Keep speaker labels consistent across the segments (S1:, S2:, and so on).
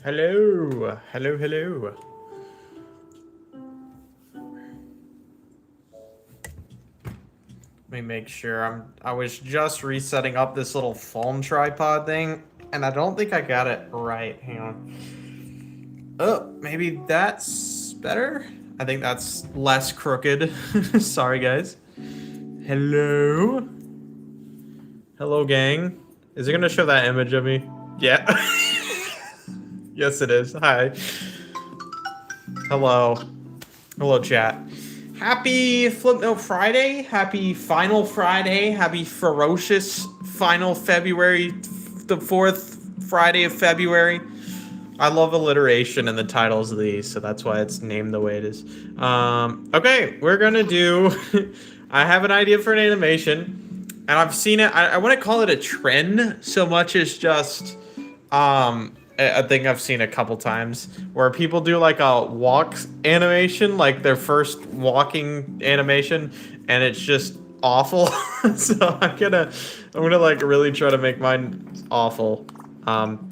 S1: Hello, hello, hello. Let me make sure I was just resetting up this little phone tripod thing, and I don't think I got it right. Hang on. Oh, maybe that's better? I think that's less crooked. Sorry, guys. Hello? Hello, gang. Is it gonna show that image of me? Yeah. Yes, it is. Hi. Hello. Hello, chat. Happy Flipnote Friday. Happy Final Friday. Happy Ferocious Final February. The fourth Friday of February. I love alliteration in the titles of these, so that's why it's named the way it is. Okay, we're gonna do... I have an idea for an animation, and I've seen it. I wouldn't call it a trend so much as just... I think I've seen a couple times where people do like a walk animation, like their first walking animation, and it's just awful. So I'm gonna like really try to make mine awful.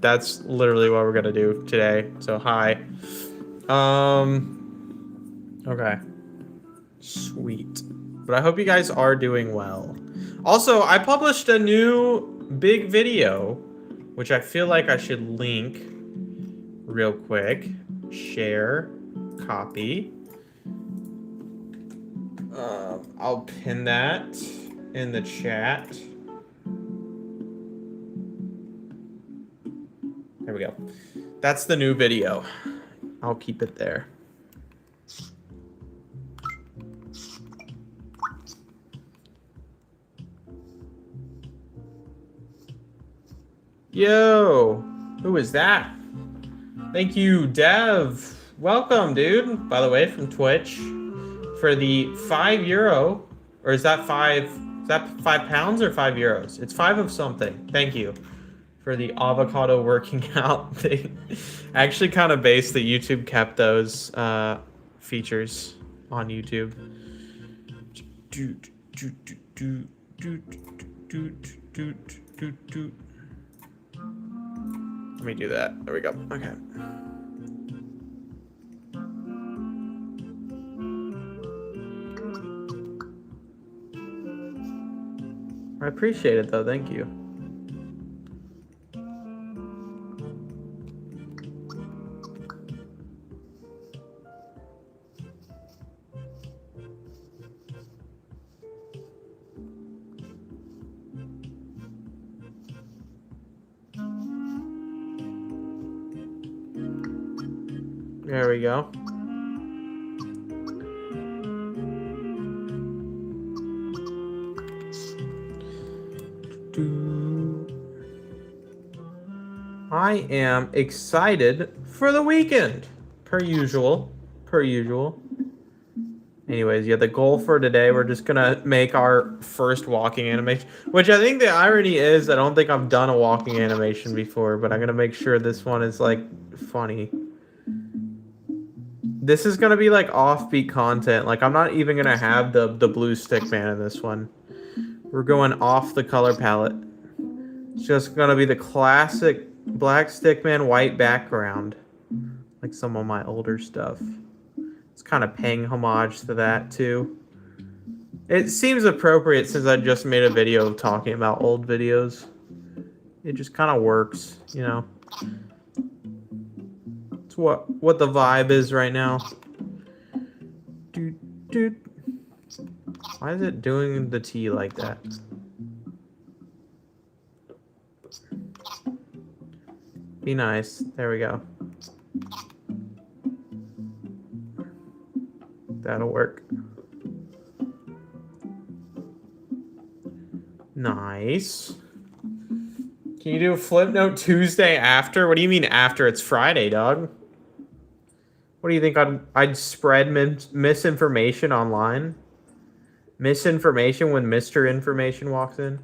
S1: That's literally what we're gonna do today. So hi. Okay. Sweet. But I hope you guys are doing well. Also, I published a new big video, which I feel like I should link real quick. Share, copy. I'll pin that in the chat. There we go. That's the new video. I'll keep it there. Yo, who is that? Thank you, Dev. Welcome, dude. By the way, from Twitch for the €5, or is that five? Is that £5 or €5? It's 5 of something. Thank you for the avocado working out thing. I actually kind of based that YouTube kept those features on YouTube. Let me do that. There we go. Okay. I appreciate it though. Thank you. There we go. I am excited for the weekend, per usual. Anyways, yeah, the goal for today, we're just gonna make our first walking animation, which I think the irony is I don't think I've done a walking animation before, but I'm gonna make sure this one is like funny. This is gonna be like offbeat content. Like I'm not even gonna have the blue stick man in this one. We're going off the color palette. It's just gonna be the classic black stickman, white background, like some of my older stuff. It's kind of paying homage to that too. It seems appropriate since I just made a video of talking about old videos. It just kind of works, you know. It's what the vibe is right now. Dude. Why is it doing the T like that? Be nice. There we go. That'll work. Nice. Can you do a Flipnote Tuesday after? What do you mean after? It's Friday, dog. What do you think? I'd spread misinformation online? Misinformation when Mr. Information walks in?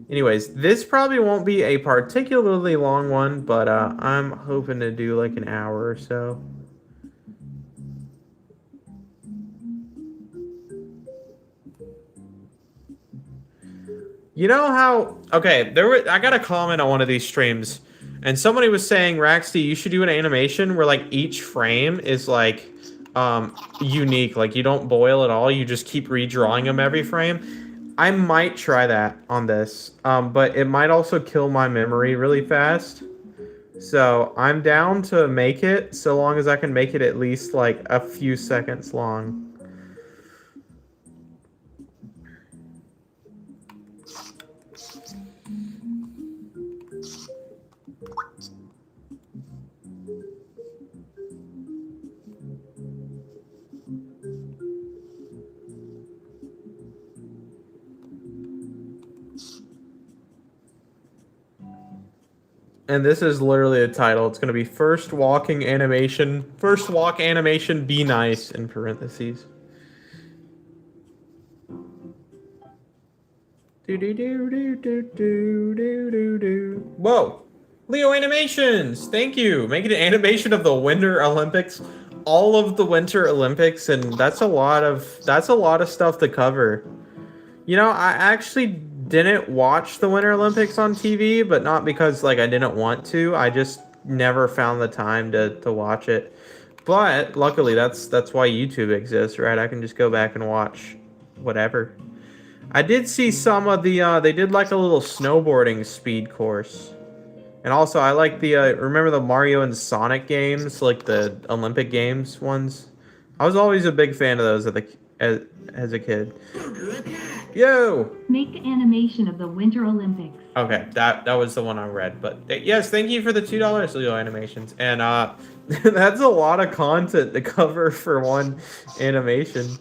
S1: Anyways, this probably won't be a particularly long one, but I'm hoping to do like an hour or so. You know how? Okay, I got a comment on one of these streams, and somebody was saying, Raxty, you should do an animation where like each frame is like unique. Like you don't boil at all. You just keep redrawing them every frame. I might try that on this, but it might also kill my memory really fast. So I'm down to make it so long as I can make it at least like a few seconds long. And this is literally a title. It's going to be first walk animation, be nice, in parentheses. Whoa. Leo Animations, thank you. Making an animation of the Winter Olympics. All of the Winter Olympics, and that's a lot of stuff to cover. You know, I actually didn't watch the Winter Olympics on TV, but not because like I didn't want to. I just never found the time to watch it. But luckily, that's why YouTube exists, right? I can just go back and watch whatever. I did see some of the they did like a little snowboarding speed course. And also I like the remember the Mario and Sonic games, like the Olympic Games ones? I was always a big fan of those as a kid. Yo!
S2: Make animation of the Winter Olympics.
S1: Okay, that was the one I read. But yes, thank you for the $2, Leo Animations. And that's a lot of content to cover for one animation.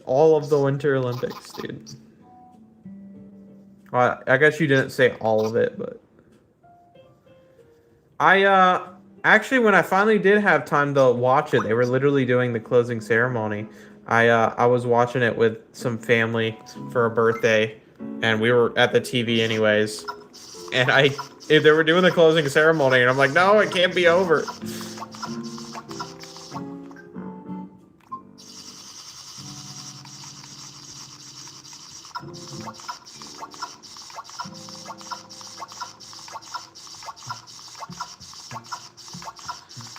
S1: All of the Winter Olympics, dude. Well, I guess you didn't say all of it, but I actually, when I finally did have time to watch it, they were literally doing the closing ceremony. I was watching it with some family for a birthday, and we were at the TV anyways. And they were doing the closing ceremony, and I'm like, no, it can't be over.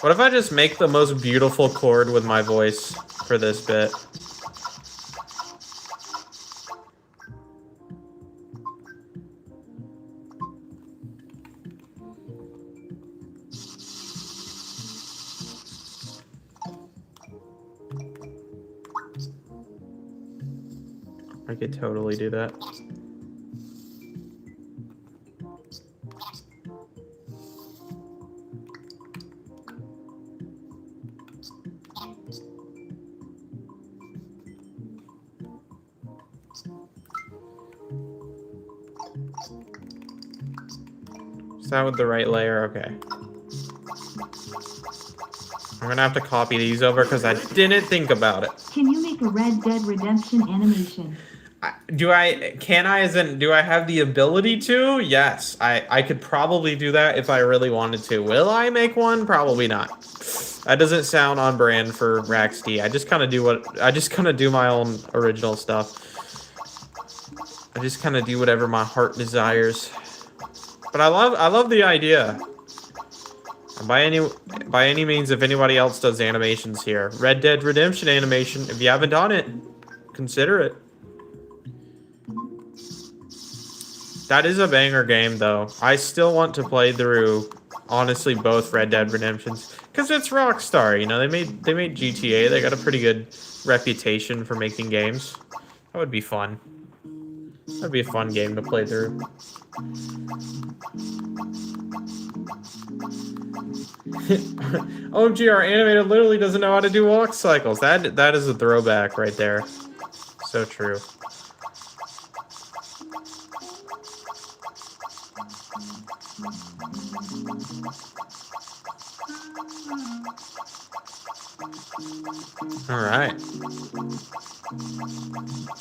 S1: What if I just make the most beautiful chord with my voice for this bit? I could totally do that. Is that with the right layer? Okay. I'm gonna have to copy these over because I didn't think about it.
S2: Can you make a Red Dead Redemption animation?
S1: Do I have the ability to? Yes. I could probably do that if I really wanted to. Will I make one? Probably not. That doesn't sound on brand for Raxty. I just kind of do my own original stuff. I just kind of do whatever my heart desires. But I love the idea. By any means, if anybody else does animations here, Red Dead Redemption animation, if you haven't done it, consider it. That is a banger game, though. I still want to play through, honestly, both Red Dead Redemptions, because it's Rockstar. You know, they made GTA. They got a pretty good reputation for making games. That would be fun. That'd be a fun game to play through. OMG, our animator literally doesn't know how to do walk cycles. That is a throwback right there. So true. All right.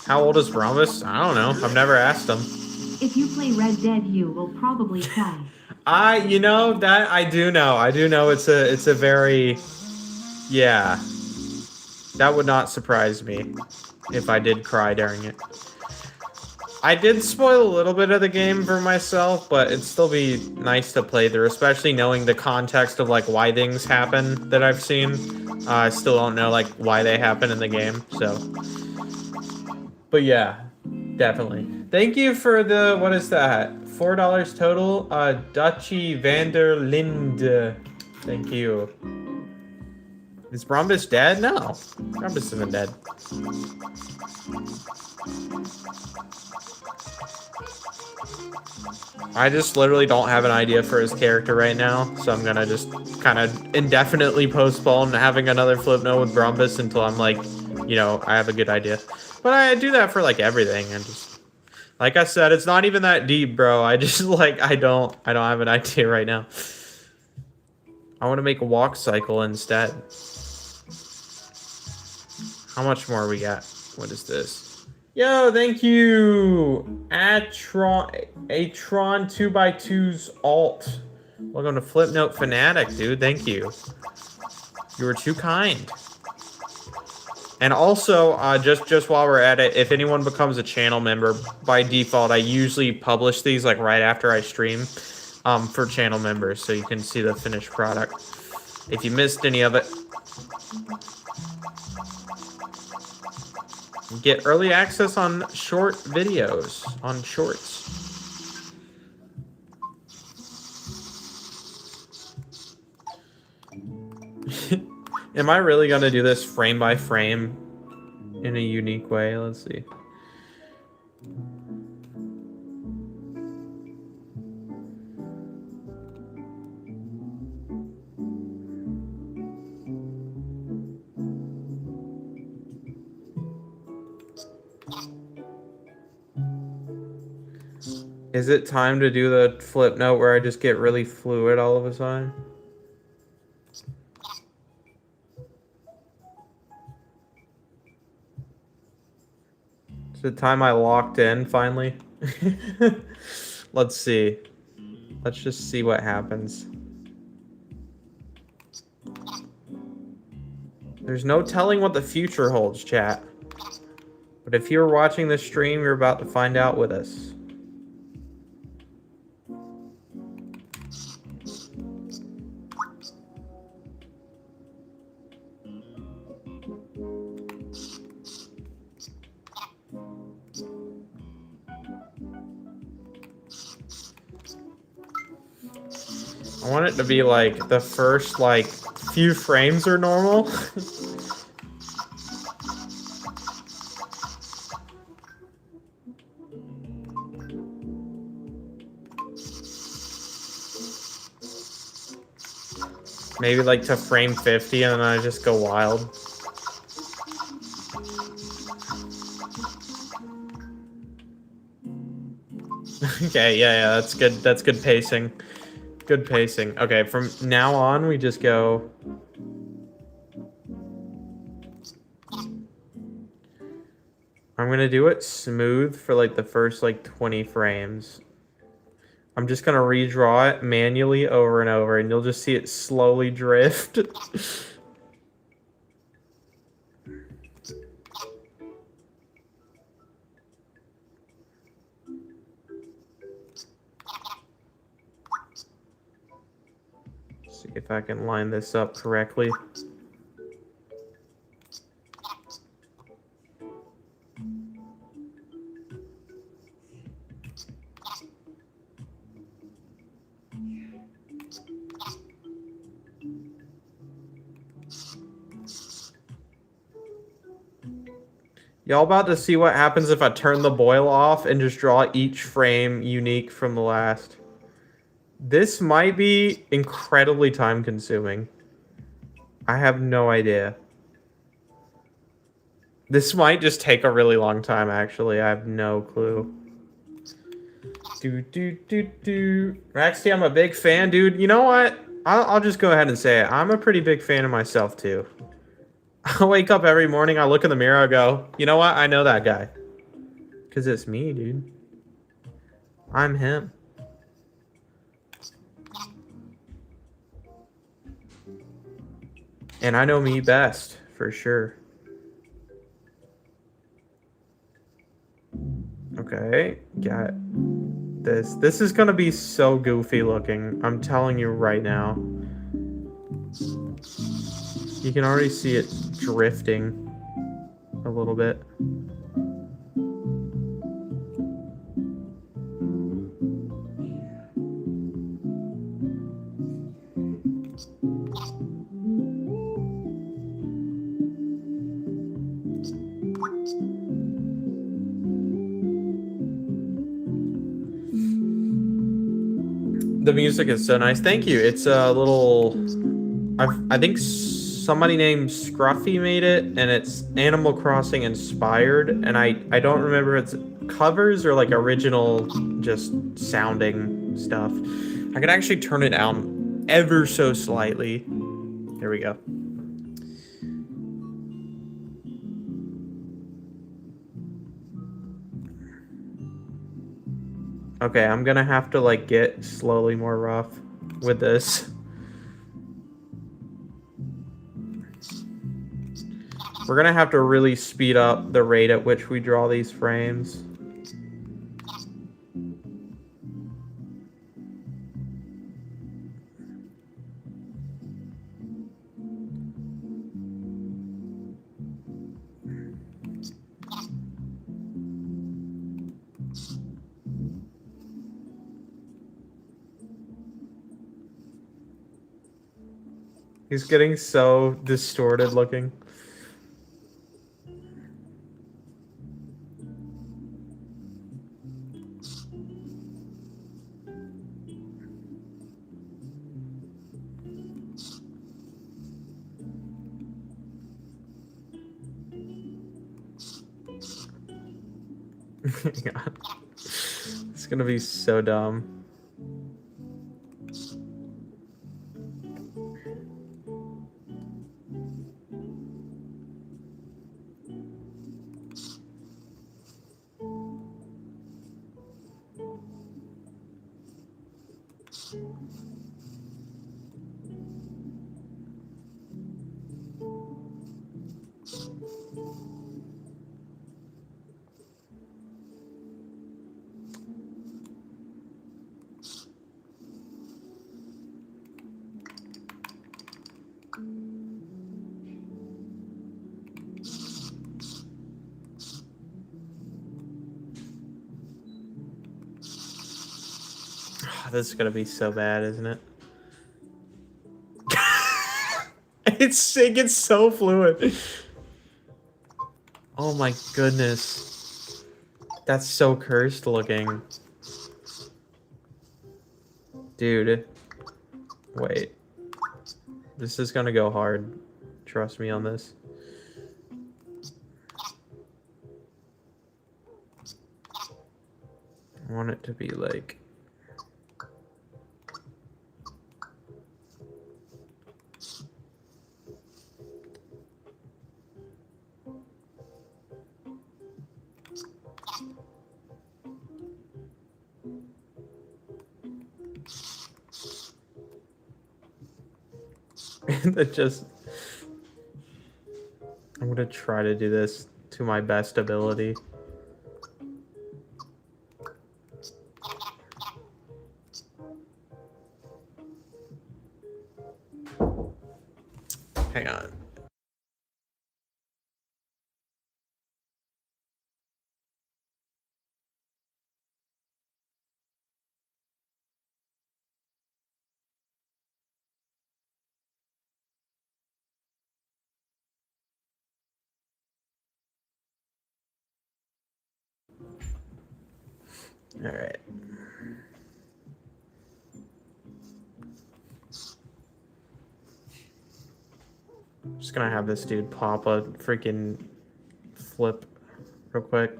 S1: How old is Rhombus? I don't know. I've never asked him.
S2: If you play Red Dead, you will probably cry.
S1: You know that I do know. I do know it's a very, yeah. That would not surprise me if I did cry during it. I did spoil a little bit of the game for myself, but it'd still be nice to play through, especially knowing the context of like why things happen that I've seen. I still don't know like why they happen in the game, so. But yeah, definitely. Thank you for the, what is that? $4 total. Dutchy Vander Linde. Thank you. Is Brombus dead? No. Brombus isn't dead. I just literally don't have an idea for his character right now, so I'm gonna just kind of indefinitely postpone having another Flipnote with Brombus until I'm like, you know, I have a good idea. But I do that for like everything, and just like I said, it's not even that deep, bro. I just like I don't have an idea right now. I want to make a walk cycle instead. How much more we got? What is this? Yo, thank you, Atron 2x2's alt. Welcome to Flipnote Fanatic, dude. Thank you. You were too kind. And also, just while we're at it, if anyone becomes a channel member, by default, I usually publish these like right after I stream, for channel members, so you can see the finished product. If you missed any of it, get early access on short videos, on shorts. Am I really gonna do this frame by frame in a unique way? Let's see. Is it time to do the Flipnote where I just get really fluid all of a sudden? Is it time I locked in finally? Let's see. Let's just see what happens. There's no telling what the future holds, chat. But if you're watching this stream, you're about to find out with us. I want it to be like the first like few frames are normal. Maybe like to frame 50 and then I just go wild. Okay, yeah, that's good. That's good pacing. Good pacing. Okay, from now on, we just go. I'm gonna do it smooth for like the first like 20 frames. I'm just gonna redraw it manually over and over, and you'll just see it slowly drift. See if I can line this up correctly. Y'all about to see what happens if I turn the boil off and just draw each frame unique from the last. This might be incredibly time consuming. I have no idea. This might just take a really long time, actually. I have no clue. Raxty, I'm a big fan, dude. You know what? I'll just go ahead and say it. I'm a pretty big fan of myself, too. I wake up every morning, I look in the mirror, I go, you know what? I know that guy. Because it's me, dude. I'm him. And I know me best, for sure. Okay, got this. This is gonna be so goofy looking. I'm telling you right now. You can already see it drifting a little bit. The music is so nice. Thank you. It's a little... I think somebody named Scruffy made it, and it's Animal Crossing inspired, and I don't remember if it's covers or like original just sounding stuff. I can actually turn it down ever so slightly. There we go. Okay, I'm gonna have to like get slowly more rough with this. We're gonna have to really speed up the rate at which we draw these frames. He's getting so distorted looking. God. It's gonna be so dumb. This is gonna be so bad, isn't it? It gets so fluid. Oh my goodness. That's so cursed looking. Dude. Wait. This is gonna go hard. Trust me on this. I want it to be like... that just... I'm gonna try to do this to my best ability. Hang on. All right. I'm just gonna have this dude pop a freaking flip real quick.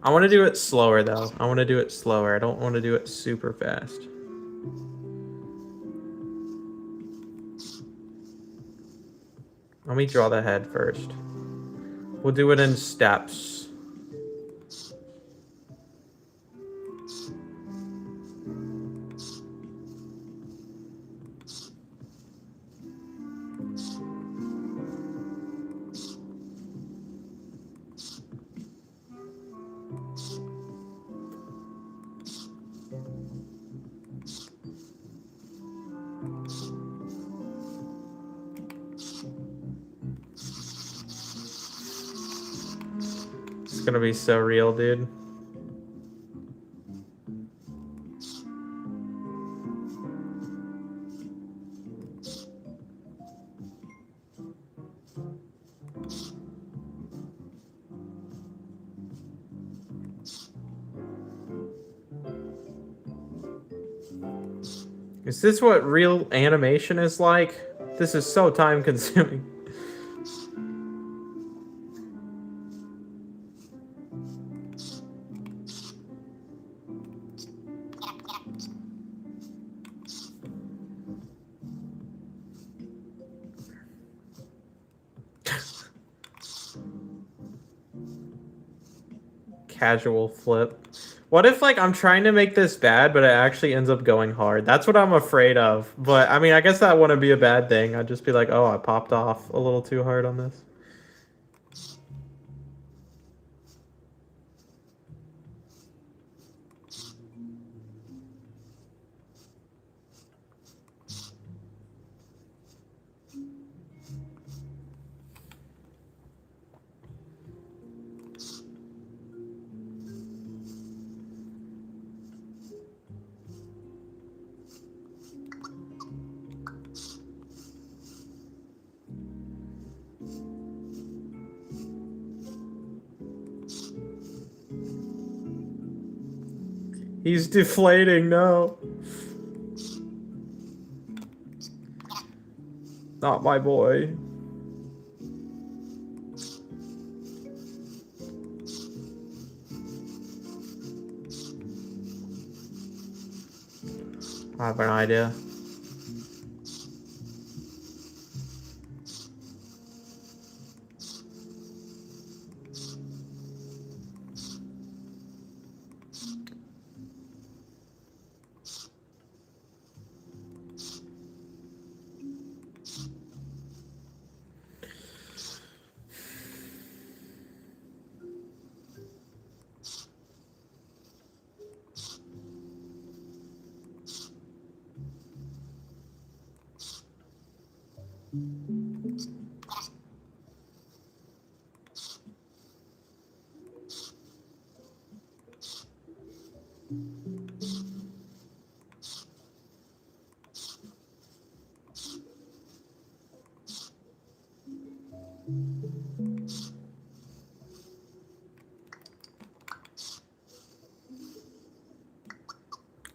S1: I want to do it slower though. I want to do it slower. I don't want to do it super fast. Let me draw the head first. We'll do it in steps. It's gonna be so real, dude. Is this what real animation is like? This is so time consuming. Casual flip. What if, like, I'm trying to make this bad, but it actually ends up going hard? That's what I'm afraid of. But, I mean, I guess that wouldn't be a bad thing. I'd just be like, oh, I popped off a little too hard on this. He's deflating, no. Not my boy. I have an idea.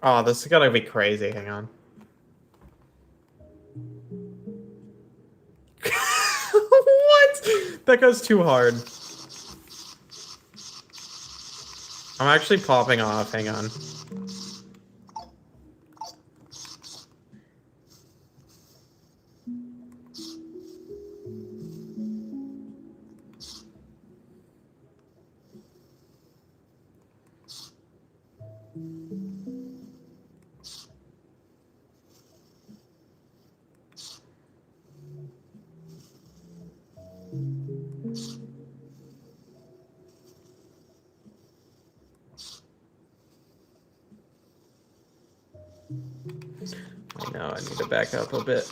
S1: Oh, this is gonna be crazy. Hang on. What? That goes too hard. I'm actually popping off. Hang on. I know, I need to back up a bit.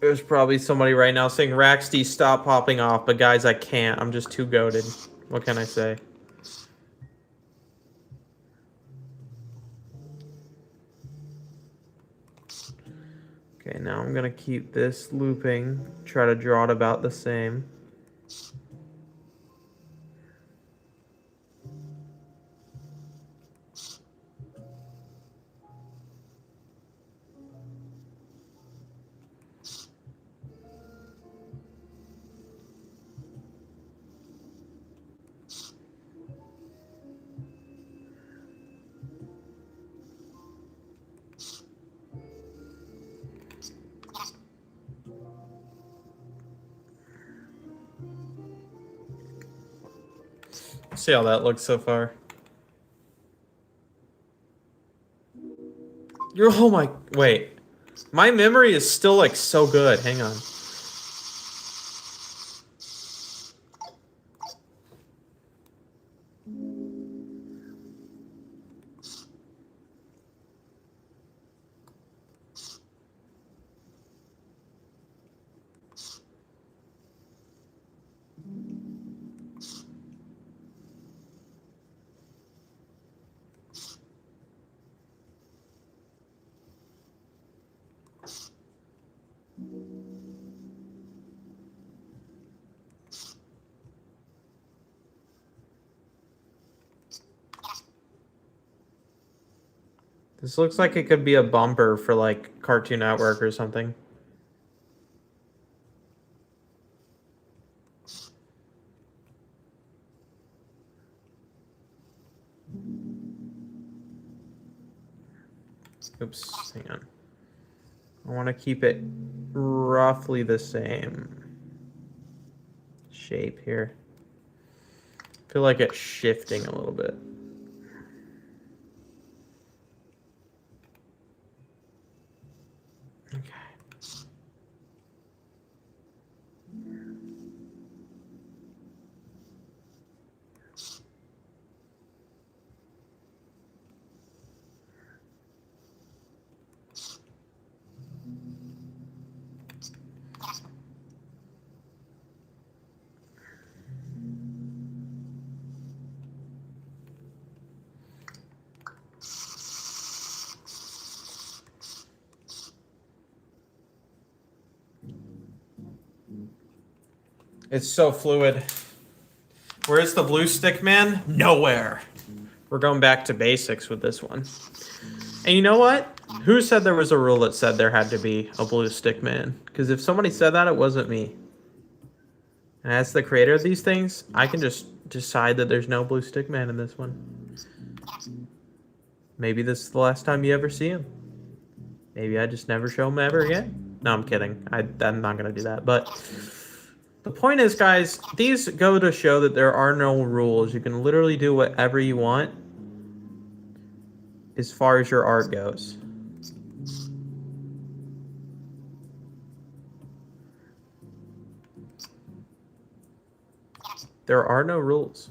S1: There's probably somebody right now saying, Raxty, stop popping off. But guys, I can't. I'm just too goated. What can I say? Okay, now I'm gonna keep this looping. Try to draw it about the same. See how that looks so far. Oh my, wait. My memory is still like so good. Hang on. This looks like it could be a bumper for like Cartoon Network or something. Oops, hang on. I want to keep it roughly the same shape here. I feel like it's shifting a little bit. Okay. It's so fluid. Where's the blue stick man? Nowhere. We're going back to basics with this one. And you know what? Who said there was a rule that said there had to be a blue stick man? Because if somebody said that, it wasn't me. And as the creator of these things, I can just decide that there's no blue stick man in this one. Maybe this is the last time you ever see him. Maybe I just never show him ever again. No, I'm kidding. I'm not going to do that. But the point is, guys, these go to show that there are no rules. You can literally do whatever you want as far as your art goes. There are no rules.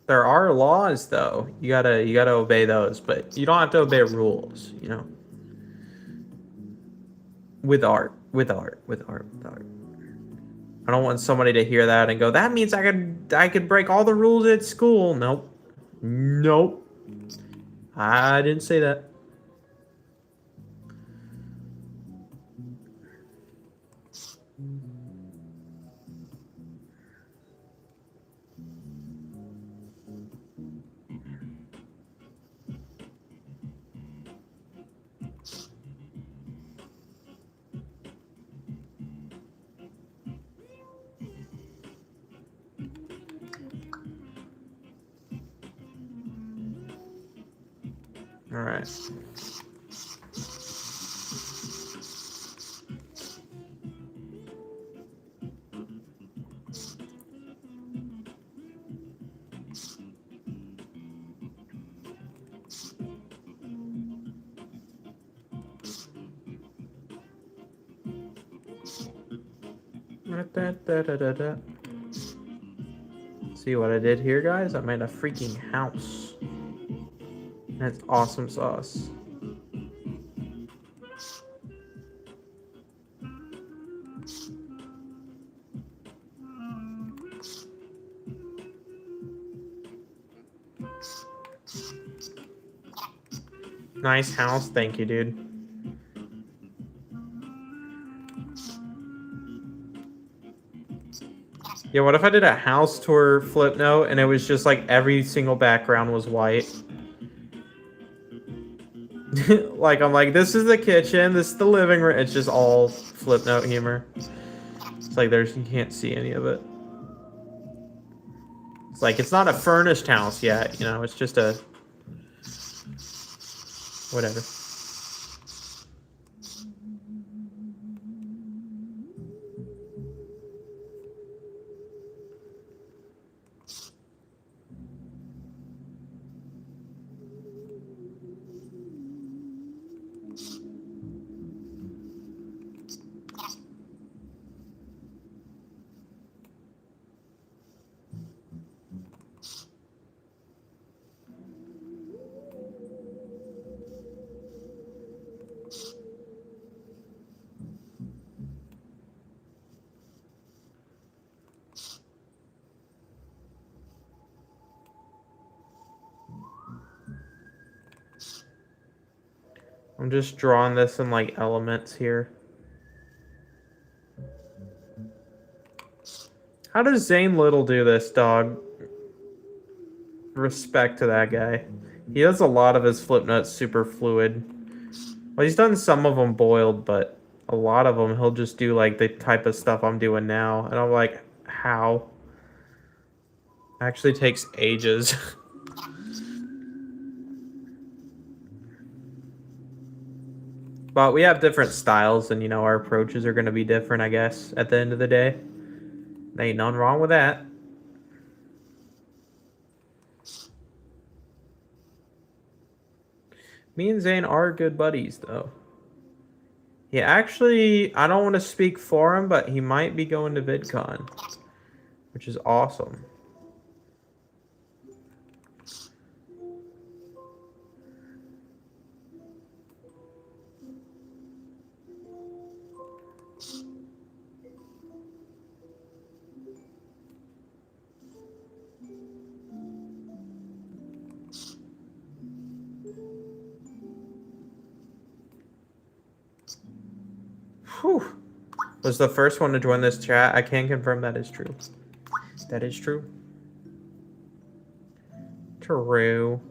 S1: There are laws, though. You gotta obey those, but you don't have to obey rules. You know, with art. I don't want somebody to hear that and go, "That means I could break all the rules at school." Nope, nope. I didn't say that. All right. See what I did here, guys? I made a freaking house. That's awesome sauce. Nice house. Thank you, dude. Yeah, what if I did a house tour Flipnote and it was just like every single background was white? Like, I'm like, this is the kitchen, this is the living room. It's just all Flipnote humor. It's like you can't see any of it. It's like, it's not a furnished house yet, you know, it's just a... whatever. I'm just drawing this in, like, elements here. How does Zane Little do this, dog? Respect to that guy. He does a lot of his Flipnotes super fluid. Well, he's done some of them boiled, but a lot of them he'll just do, like, the type of stuff I'm doing now. And I'm like, how? Actually takes ages. But we have different styles, and, you know, our approaches are going to be different, I guess, at the end of the day. There ain't nothing wrong with that. Me and Zane are good buddies, though. He actually, I don't want to speak for him, but he might be going to VidCon, which is awesome. Whew. Was the first one to join this chat. I can confirm that is true. That is true. True.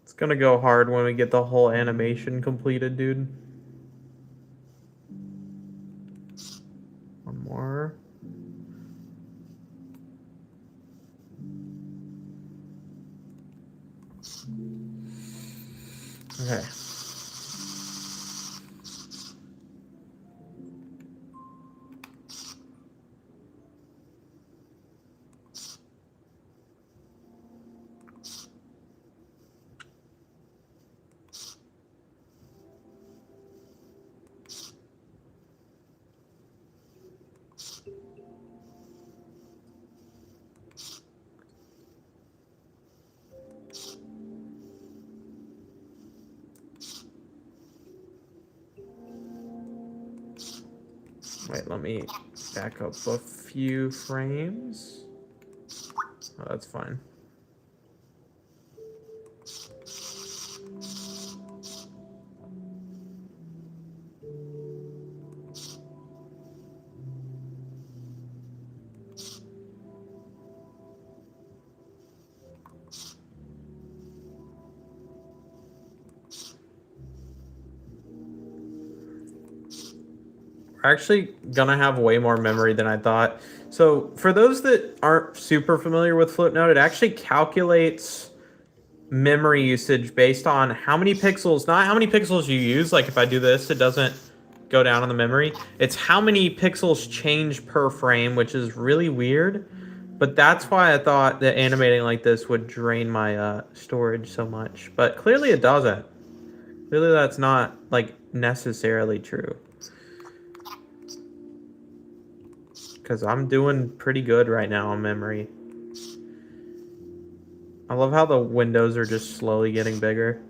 S1: It's gonna go hard when we get the whole animation completed, dude. One more. Okay. Wait, let me back up a few frames. Oh, that's fine. We're actually gonna have way more memory than I thought. So for those that aren't super familiar with Flipnote, it actually calculates memory usage based on how many pixels, not how many pixels you use. Like if I do this, it doesn't go down on the memory. It's how many pixels change per frame, which is really weird. But that's why I thought that animating like this would drain my storage so much. But clearly it doesn't. Clearly that's not like necessarily true. because I'm doing pretty good right now on memory. I love how the windows are just slowly getting bigger.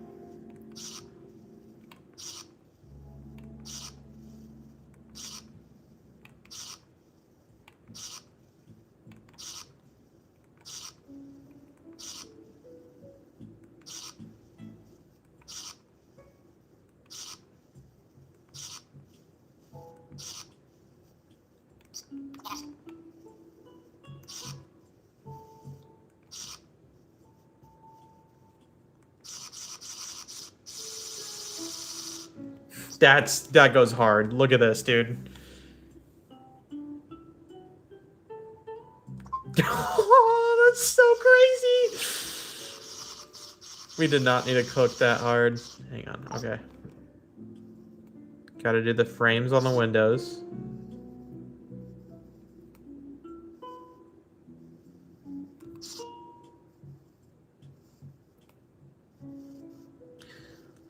S1: That goes hard. Look at this, dude. Oh, that's so crazy. We did not need to cook that hard. Hang on. Okay. Got to do the frames on the windows.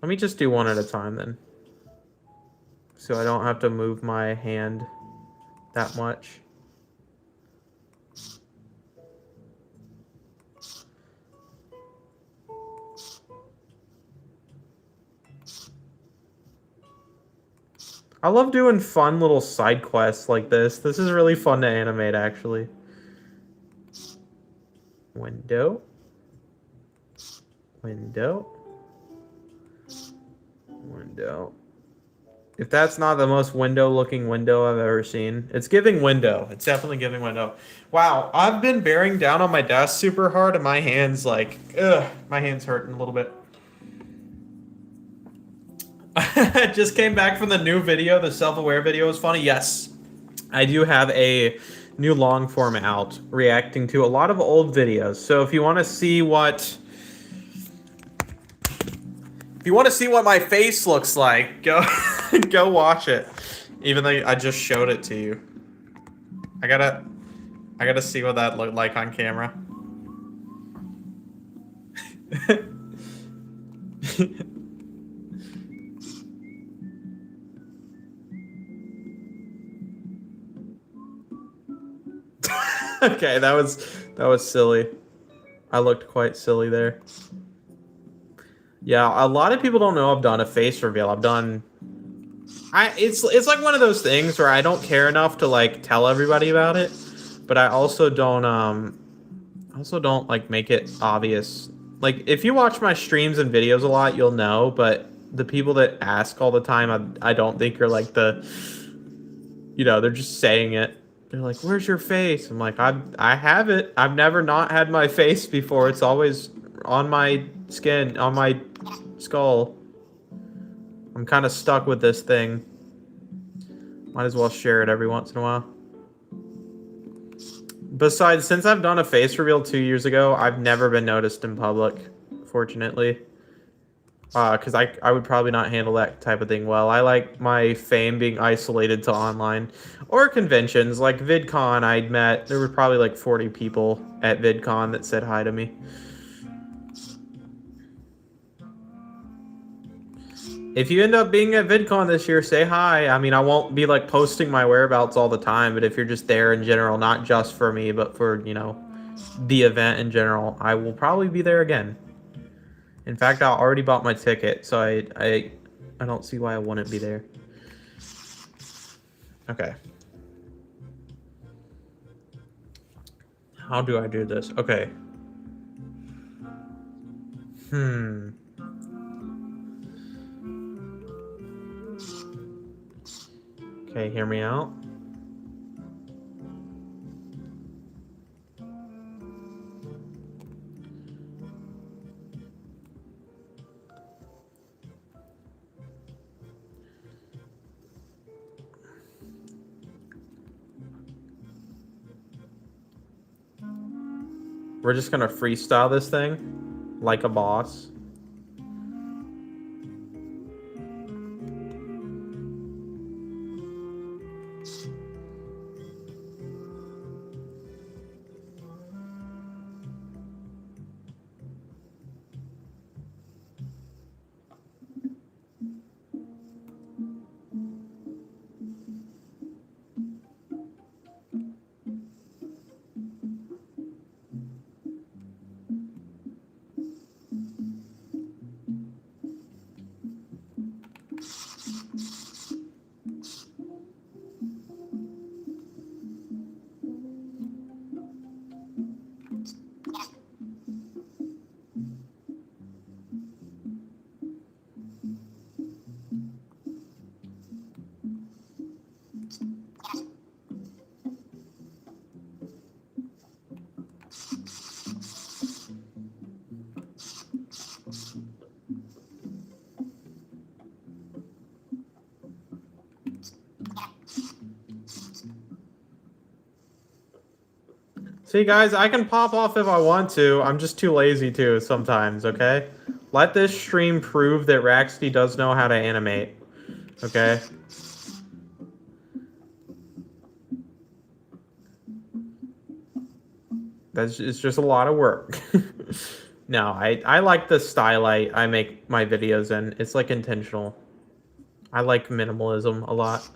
S1: Let me just do one at a time then. So I don't have to move my hand that much. I love doing fun little side quests like this. This is really fun to animate, actually. Window. Window. Window. If that's not the most window-looking window I've ever seen, it's giving window. It's definitely giving window. Wow, I've been bearing down on my desk super hard, and my hands like, my hands hurting a little bit. Just came back from the new video. The self-aware video was funny. Yes, I do have a new long form out reacting to a lot of old videos. So if you want to see what my face looks like, go go watch it. Even though I just showed it to you. I gotta see what that looked like on camera. Okay, that was silly. I looked quite silly there. Yeah, a lot of people don't know I've done a face reveal. It's like one of those things where I don't care enough to like tell everybody about it, but I also don't like make it obvious. Like if you watch my streams and videos a lot, you'll know, but the people that ask all the time, I don't think are like they're just saying it. They're like, "Where's your face?" I'm like, I have it. I've never not had my face before. It's always on my skin, on my skull. I'm kind of stuck with this thing. Might as well share it every once in a while. Besides, since I've done a face reveal 2 years ago, I've never been noticed in public, fortunately. Because I would probably not handle that type of thing well. I like my fame being isolated to online. Or conventions, like VidCon there were probably like 40 people at VidCon that said hi to me. If you end up being at VidCon this year, say hi. I mean, I won't be like posting my whereabouts all the time, but if you're just there in general, not just for me, but for, the event in general, I will probably be there again. In fact, I already bought my ticket, so I don't see why I wouldn't be there. Okay. How do I do this? Okay. Okay, hear me out. We're just gonna freestyle this thing like a boss. See, guys, I can pop off if I want to. I'm just too lazy to sometimes, okay? Let this stream prove that Raxty does know how to animate, okay? It's just a lot of work. No, I like the style I make my videos in. It's like intentional. I like minimalism a lot.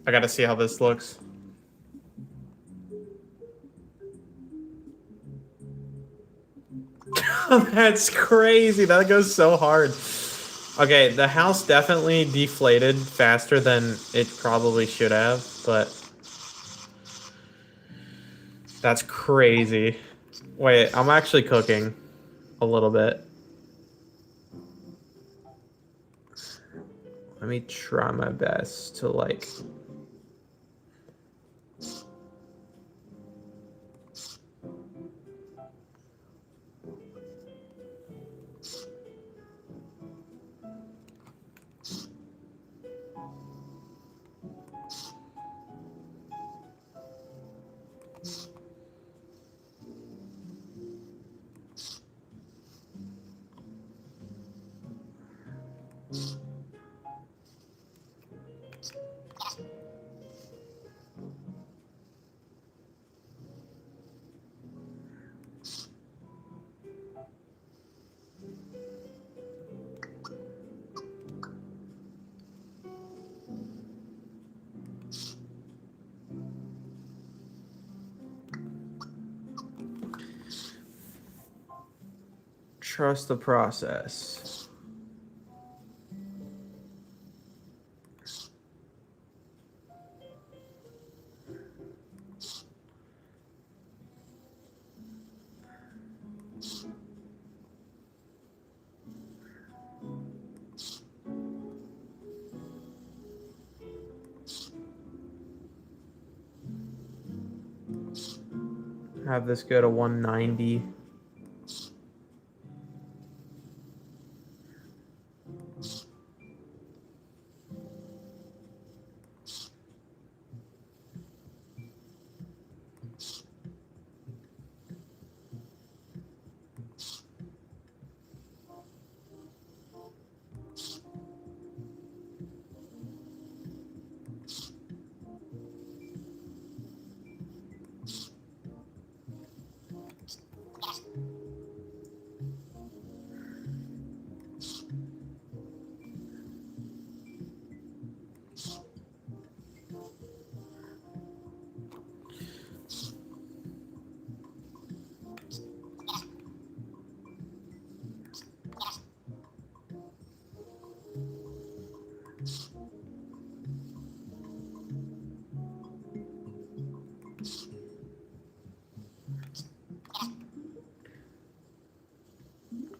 S1: I gotta see how this looks. That's crazy. That goes so hard. Okay, the house definitely deflated faster than it probably should have, but that's crazy. Wait, I'm actually cooking a little bit. Let me try my best to like... Trust the process. Have this go to 190.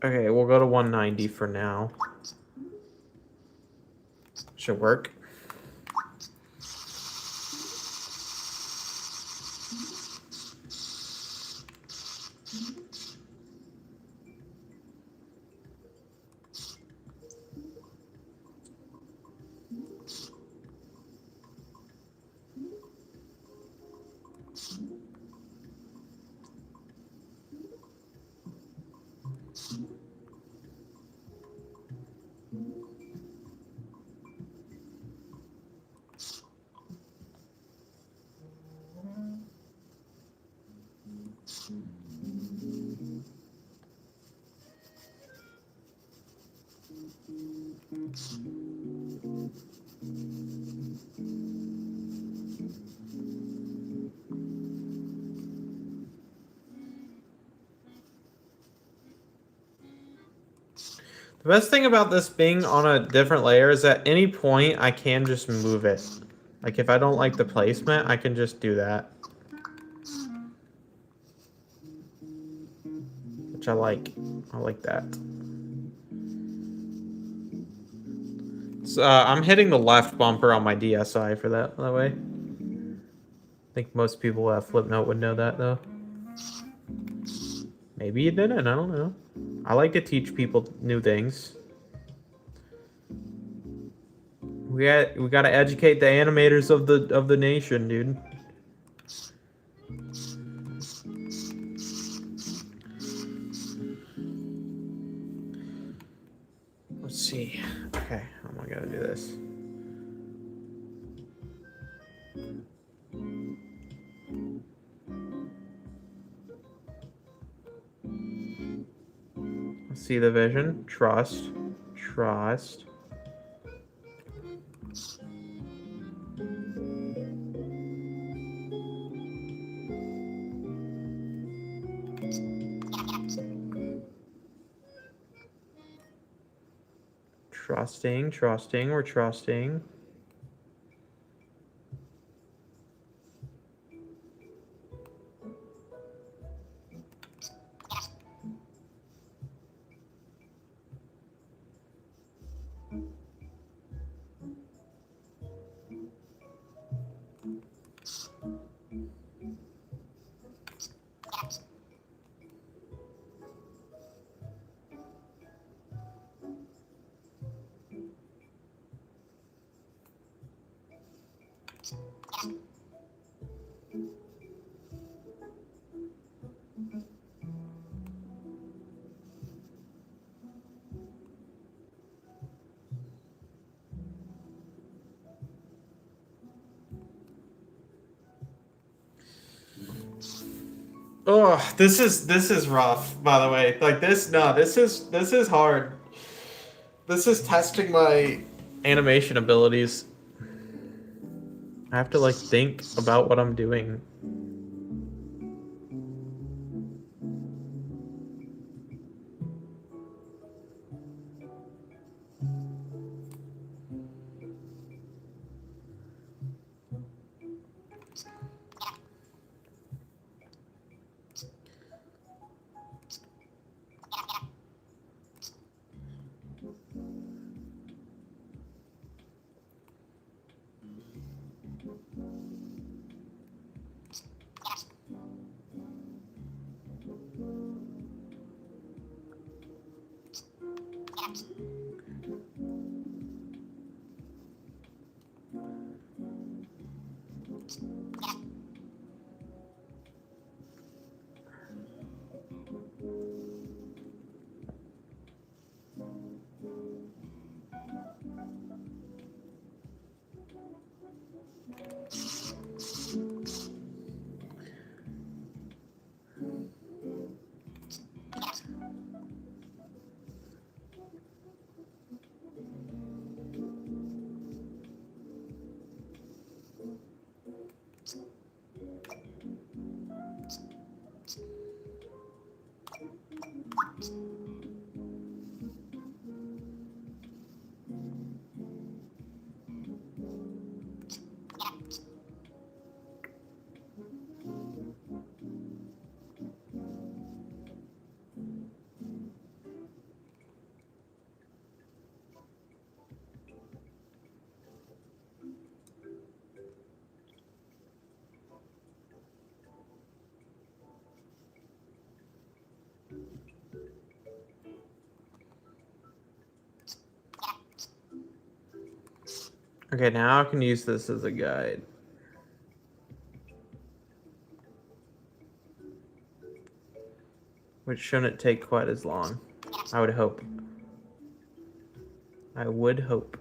S1: Okay, we'll go to 190 for now. Should work. The best thing about this being on a different layer is at any point I can just move it. Like if I don't like the placement, I can just do that. Which I like. I like that. So, I'm hitting the left bumper on my DSi for that, by the way. I think most people who have Flipnote would know that, though. Maybe you didn't, I don't know. I like to teach people new things. We gotta educate the animators of the nation, dude. Let's see. Okay, how am I gonna do this? See the vision. Trust. Trust. Trusting, trusting, we're trusting. Oh, this is rough, by the way. Like this is hard. This is testing my animation abilities. I have to like think about what I'm doing. Okay, now I can use this as a guide. Which shouldn't take quite as long. I would hope. I would hope.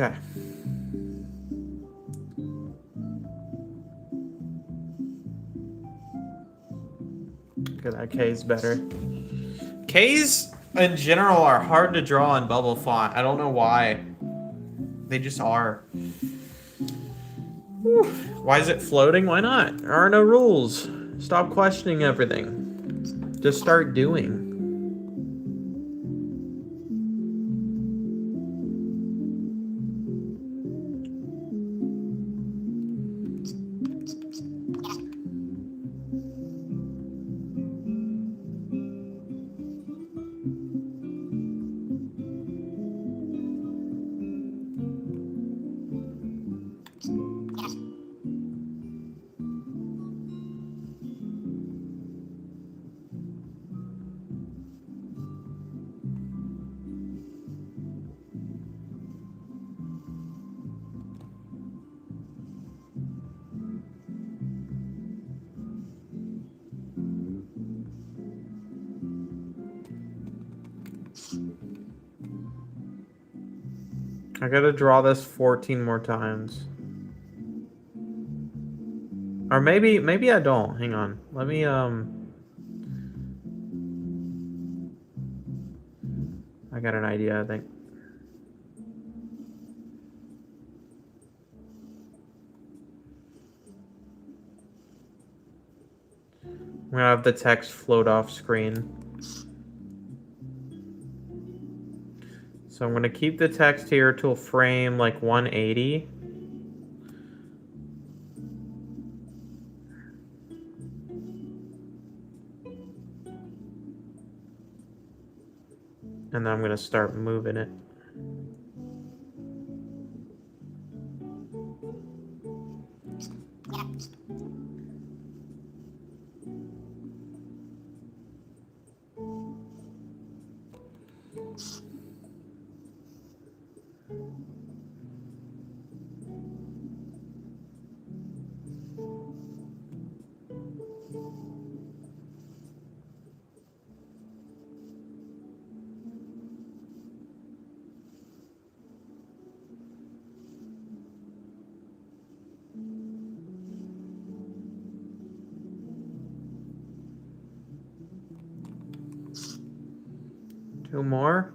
S1: Okay. Okay, that K's better. K's in general are hard to draw in bubble font. I don't know why. They just are. Whew. Why is it floating? Why not? There are no rules. Stop questioning everything. Just start doing. I gotta draw this 14 more times. Or maybe I don't. Hang on. Let me, I got an idea, I think. I'm gonna have the text float off screen. So I'm gonna keep the text here till frame like 180. And then I'm gonna start moving it. Two more.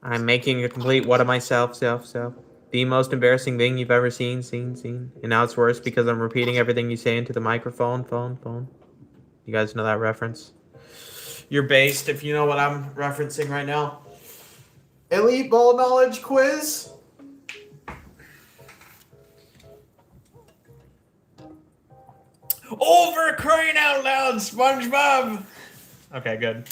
S1: I'm making a complete what of myself, self. The most embarrassing thing you've ever seen. And now it's worse because I'm repeating everything you say into the microphone, phone. You guys know that reference? You're based if you know what I'm referencing right now. Elite Ball Knowledge Quiz. Over crying out loud, SpongeBob. Okay, good.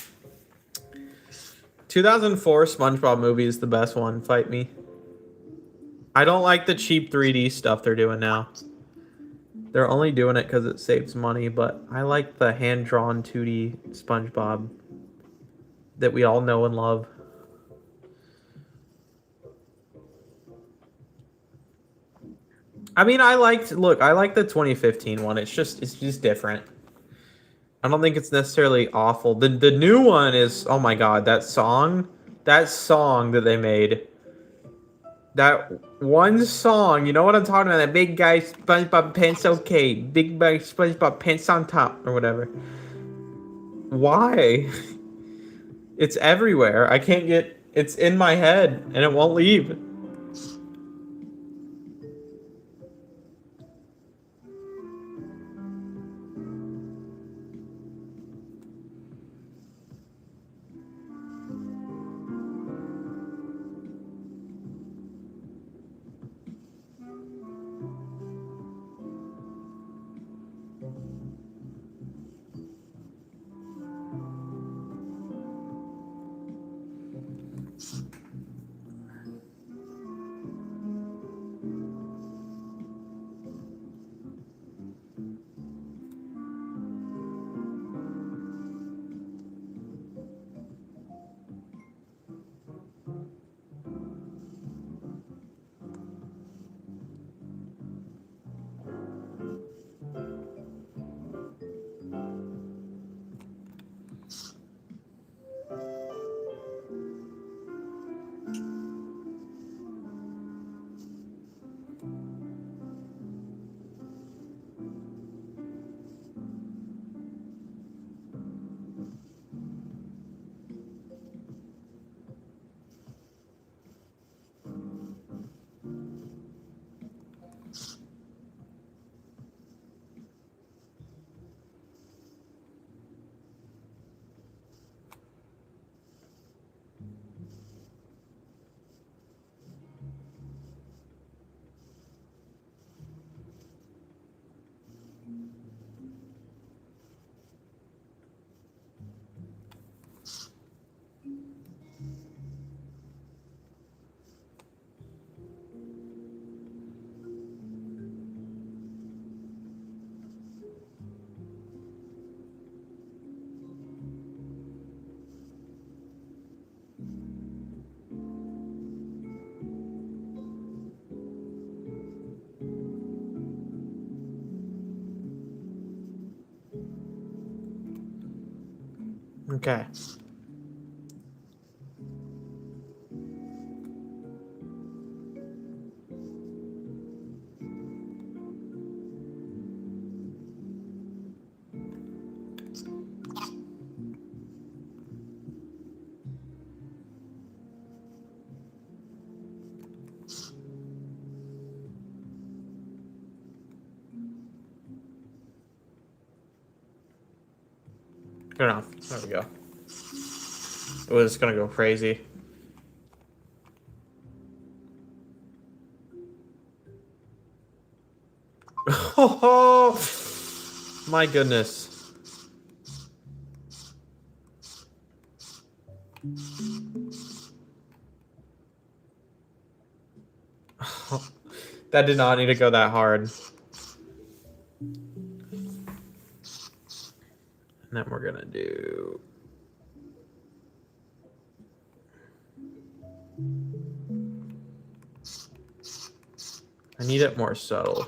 S1: 2004 SpongeBob movie is the best one. Fight me. I don't like the cheap 3D stuff they're doing now. They're only doing it because it saves money, but I like the hand-drawn 2D SpongeBob that we all know and love. I mean, I like the 2015 one. It's just different. I don't think it's necessarily awful. The new one is, oh my god, that song that they made. That one song, you know what I'm talking about? That big guy SpongeBob pants okay, big guy SpongeBob pants on top or whatever. Why? It's everywhere. I can't get. It's in my head and it won't leave. Okay. Good enough. There we go. It was gonna go crazy. Oh, my goodness. That did not need to go that hard. And then we're gonna do... I need it more subtle.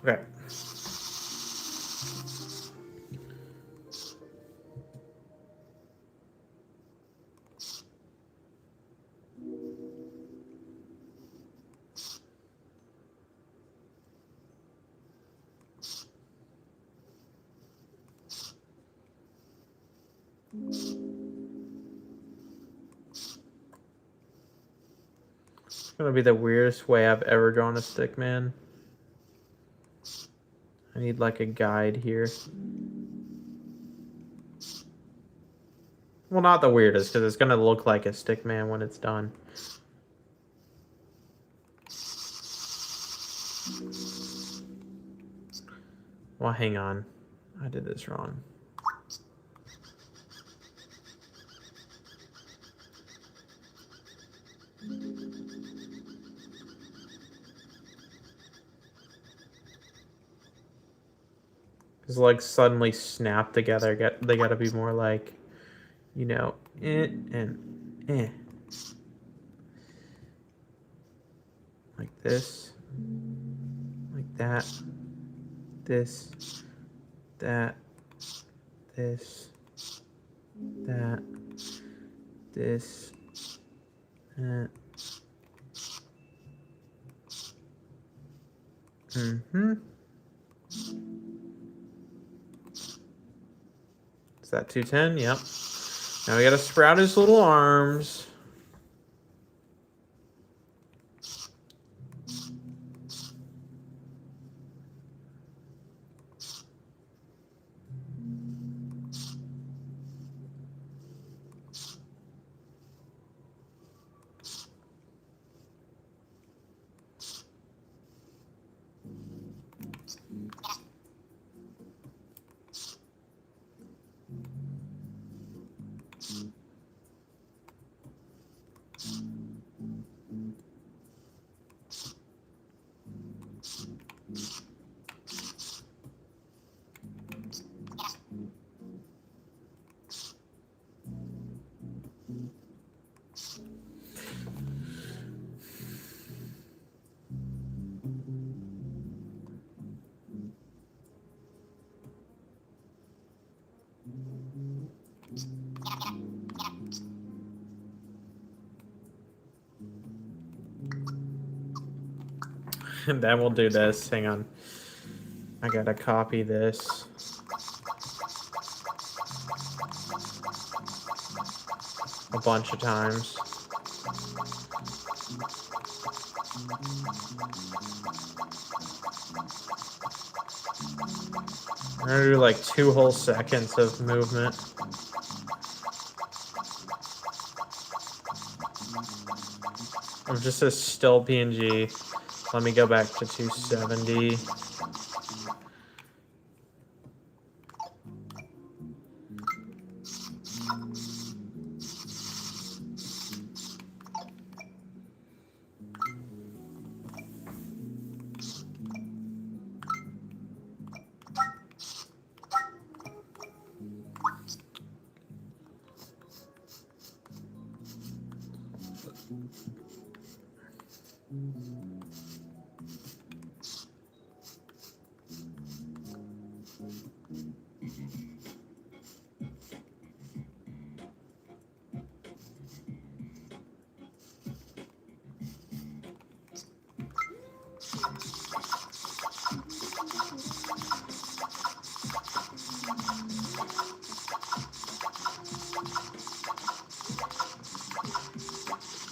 S1: Okay. It's gonna be the weirdest way I've ever drawn a stick man. I need like a guide here. Well, not the weirdest, because it's gonna look like a stick man when it's done. Well, hang on. I did this wrong. It's like suddenly snap together. They gotta be more like, you know, and like this, like that, this, that, this, that, this, that. Is that 210? Yep. Now we gotta sprout his little arms. And then we'll do this. Hang on. I gotta copy this. A bunch of times. I'm gonna do like 2 whole seconds of movement. Of just a still PNG. Let me go back to 270.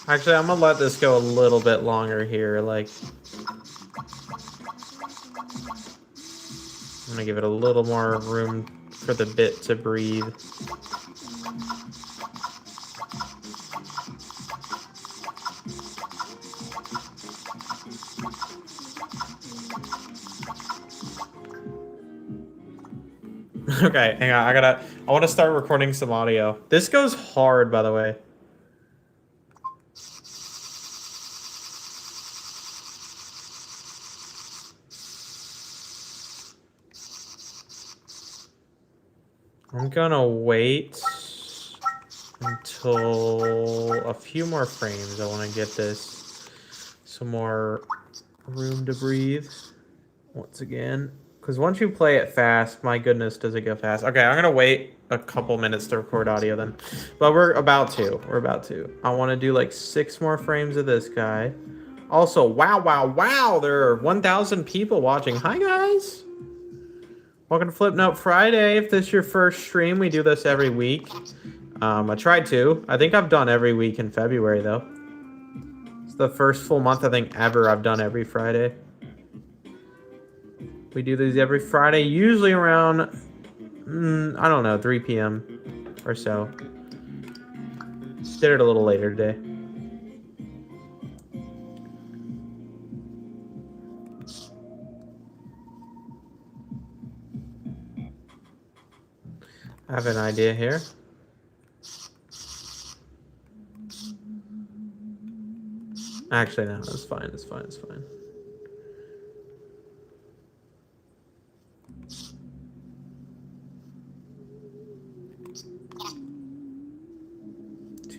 S1: Actually, I'm gonna let this go a little bit longer here. Like, I'm gonna give it a little more room for the bit to breathe. Okay, hang on. I want to start recording some audio. This goes hard, by the way. I'm gonna wait until a few more frames. I want to get this some more room to breathe once again. Because once you play it fast, my goodness, does it go fast. Okay, I'm gonna wait a couple minutes to record audio then. But we're about to. I want to do like 6 more frames of this guy. Also, wow, there are 1,000 people watching. Hi, guys. Welcome to Flipnote Friday. If this is your first stream, we do this every week. I tried to. I think I've done every week in February, though. It's the first full month, I think, ever I've done every Friday. We do these every Friday, usually around, I don't know, 3 p.m. or so. Did it a little later today. I have an idea here. Actually, no, it's fine.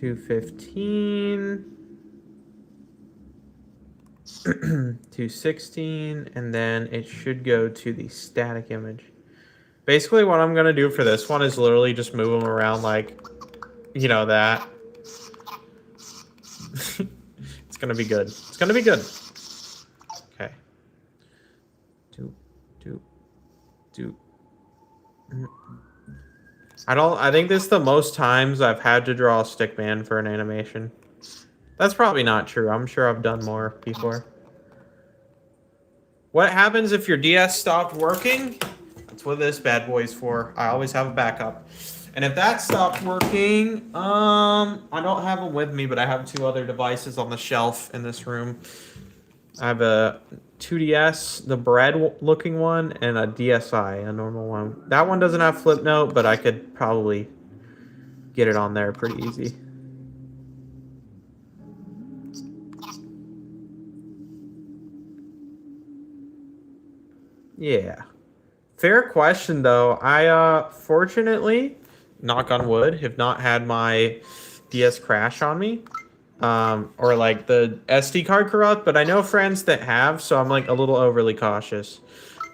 S1: 215, 216, and then it should go to the static image. Basically, what I'm gonna do for this one is literally just move them around like, you know, that. It's gonna be good. Okay. Do. I think this is the most times I've had to draw a stick man for an animation. That's probably not true. I'm sure I've done more before. What happens if your DS stopped working? That's what this bad boy is for. I always have a backup. And if that stopped working, I don't have them with me, but I have 2 other devices on the shelf in this room. I have a 2DS, the bread-looking one, and a DSi, a normal one. That one doesn't have Flipnote, but I could probably get it on there pretty easy. Yeah. Fair question, though. I, fortunately, knock on wood, have not had my DS crash on me. Or like the SD card corrupt, but I know friends that have, so I'm like a little overly cautious.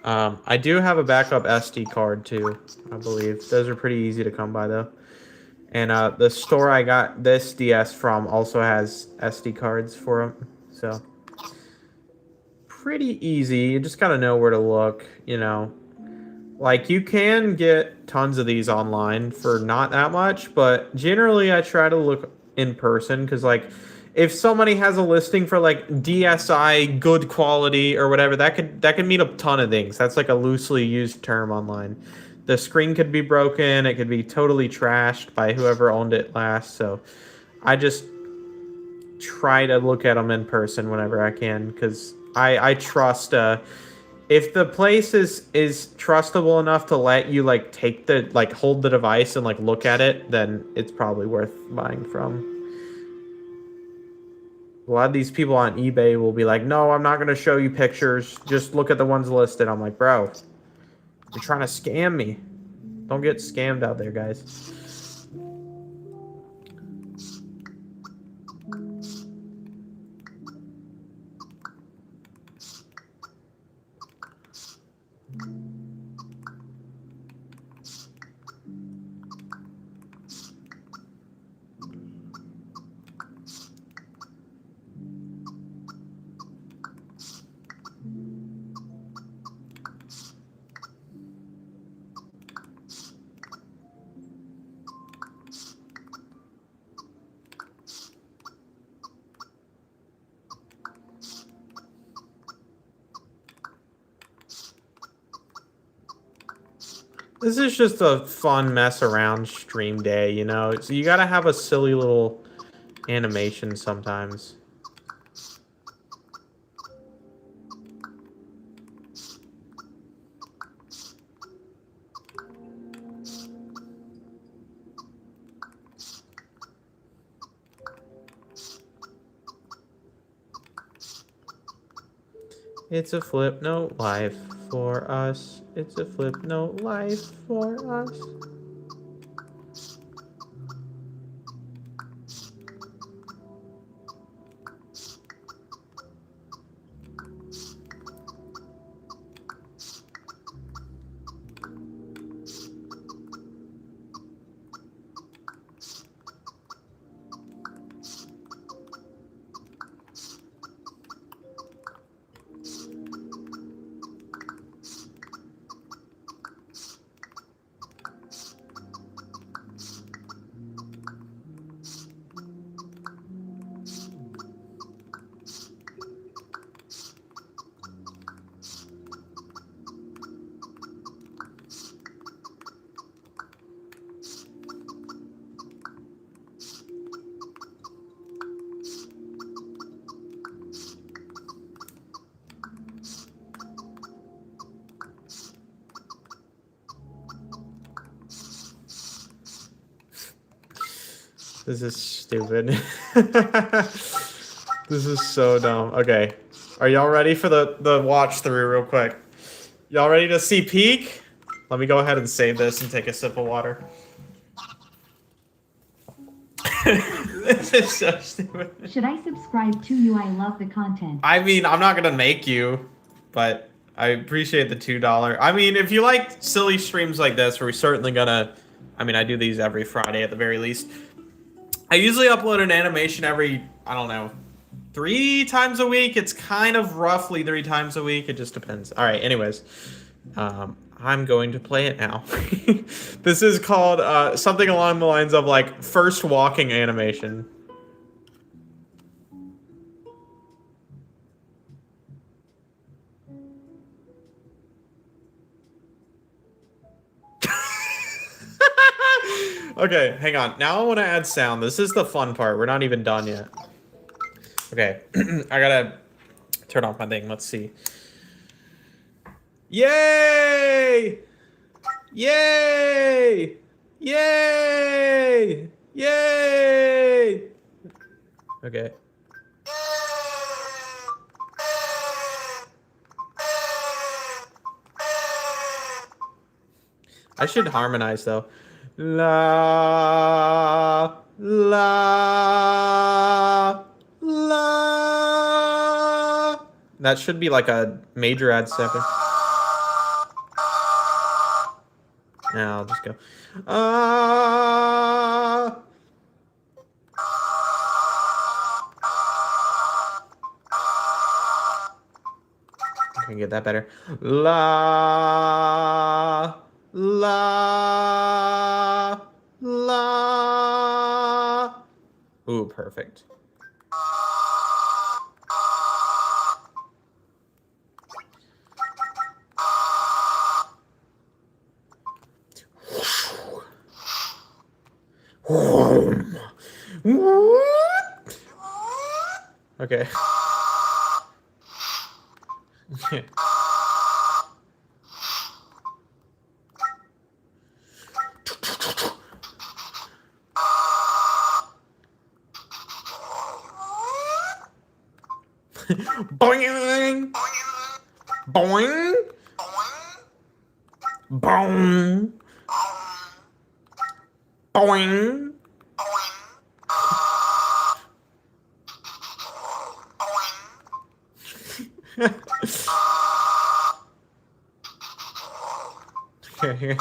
S1: I do have a backup SD card too, I believe. Those are pretty easy to come by though. And the store I got this DS from also has SD cards for them, so pretty easy. You just gotta know where to look, you know. Like, you can get tons of these online for not that much, but generally I try to look in person because, like, if somebody has a listing for like DSI good quality or whatever, that could mean a ton of things. That's like a loosely used term online. The screen could be broken, it could be totally trashed by whoever owned it last. So I just try to look at them in person whenever I can because I trust if the place is trustable enough to let you like take the like hold the device and like look at it, then it's probably worth buying from. A lot of these people on eBay will be like, no, I'm not going to show you pictures. Just look at the ones listed. I'm like, bro, you're trying to scam me. Don't get scammed out there, guys. This is just a fun mess around stream day, you know? So you gotta have a silly little animation sometimes. It's a Flipnote life for us. It's a Flipnote life for us. This is stupid. This is so dumb. Okay. Are y'all ready for the watch through real quick? Y'all ready to see peak? Let me go ahead and save this and take a sip of water. This is so stupid.
S2: Should I subscribe to you? I love the content.
S1: I mean, I'm not gonna make you, but I appreciate the $2. I mean, if you like silly streams like this, we're certainly gonna. I mean, I do these every Friday at the very least. I usually upload an animation every, I don't know, 3 times a week. It's kind of roughly 3 times a week. It just depends. All right, anyways. I'm going to play it now. This is called something along the lines of like first walking animation. Okay, hang on. Now I want to add sound. This is the fun part. We're not even done yet. Okay, I gotta turn off my thing. Let's see. Yay! Yay! Yay! Yay! Okay. I should harmonize though. La la la. That should be like a major add stepper. Now I'll just go. can get that better. La, la, la. Ooh, perfect. Okay. Boing! Boing! Boing! Boing! Okay.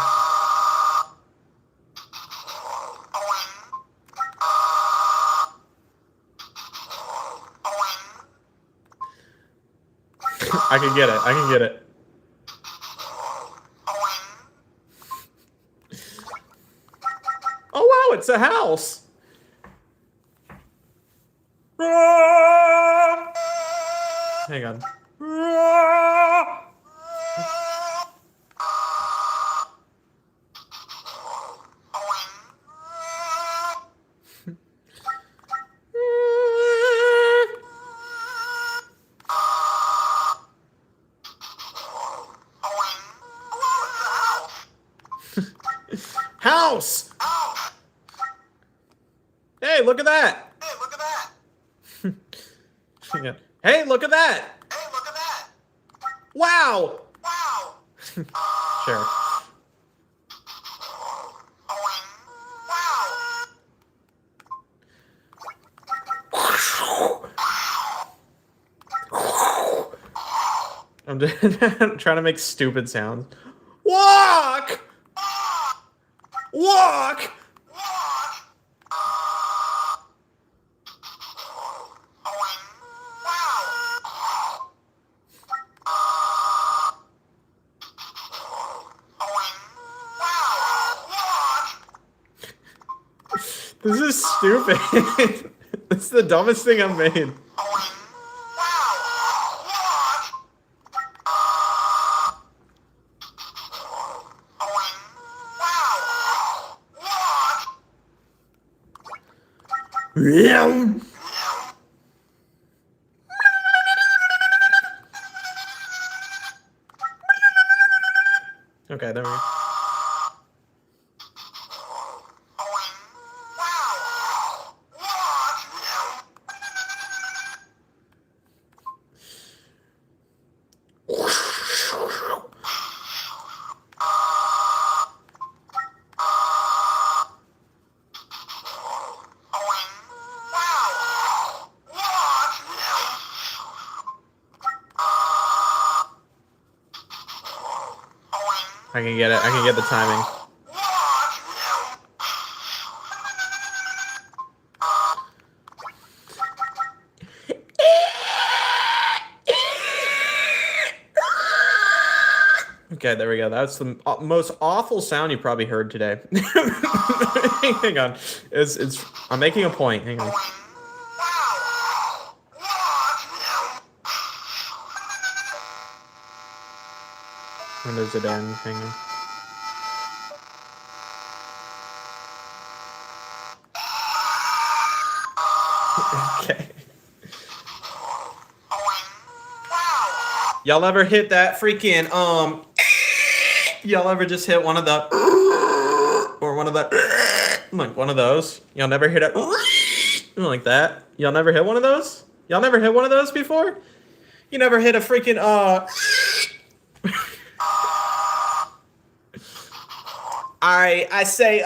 S1: I can get it. I can get it. Oh wow, it's a house. Hang on. House! Hey, look at that! Yeah. Hey, look at that! Wow! Sure. I'm just trying to make stupid sounds. Walk! Walk! This is stupid. This is the dumbest thing I've made. Okay, there we go. I can get it. I can get the timing. Okay, there we go. That's the most awful sound you probably heard today. Hang on. It's. I'm making a point. Hang on. When does it end? Hang on. Okay. Y'all ever hit that freaking y'all ever just hit one of the or one of the like one of those? Y'all never hit it like that? Y'all never hit one of those? Y'all never hit one of those before? You never hit a freaking I say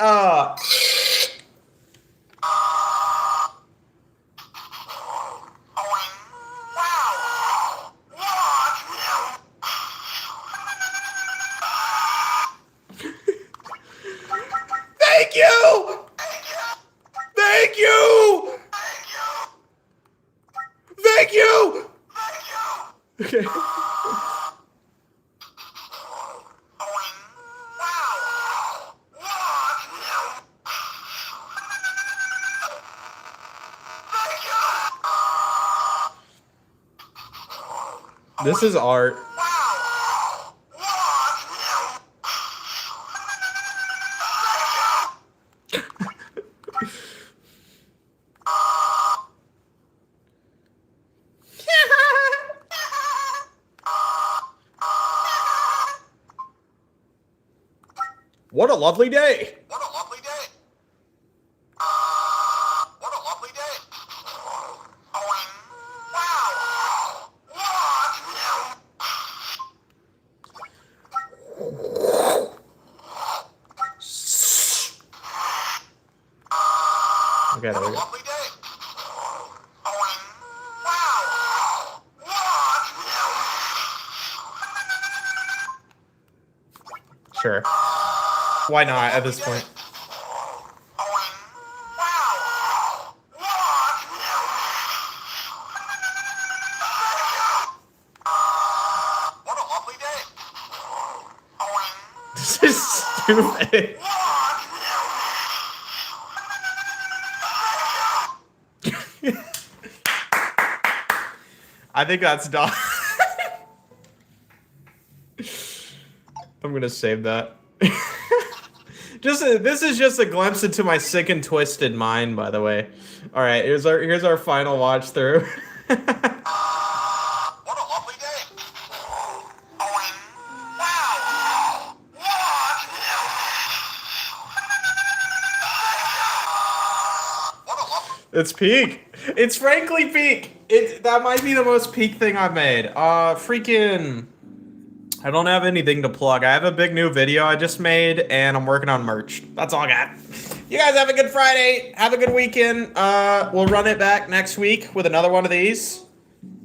S1: Thank you! Thank you! Thank you! Okay. This is art. What a lovely day.
S3: What a lovely day. What a lovely day. Wow.
S1: Okay, there we go.
S3: Lovely day.
S1: Sure. Why not at this point?
S3: What a lovely day.
S1: This is stupid. I think that's done. I'm gonna save that. This is just a glimpse into my sick and twisted mind, by the way. All right, here's our final watch through.
S3: What a lovely day.
S1: It's peak. It's frankly peak. That might be the most peak thing I've made. Freaking. I don't have anything to plug. I have a big new video I just made, and I'm working on merch. That's all I got. You guys have a good Friday. Have a good weekend. We'll run it back next week with another one of these.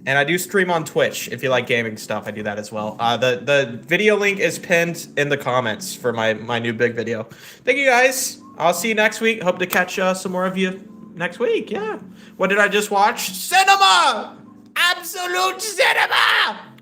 S1: And I do stream on Twitch. If you like gaming stuff, I do that as well. The video link is pinned in the comments for my new big video. Thank you guys. I'll see you next week. Hope to catch some more of you next week. Yeah. What did I just watch? Cinema! Absolute cinema!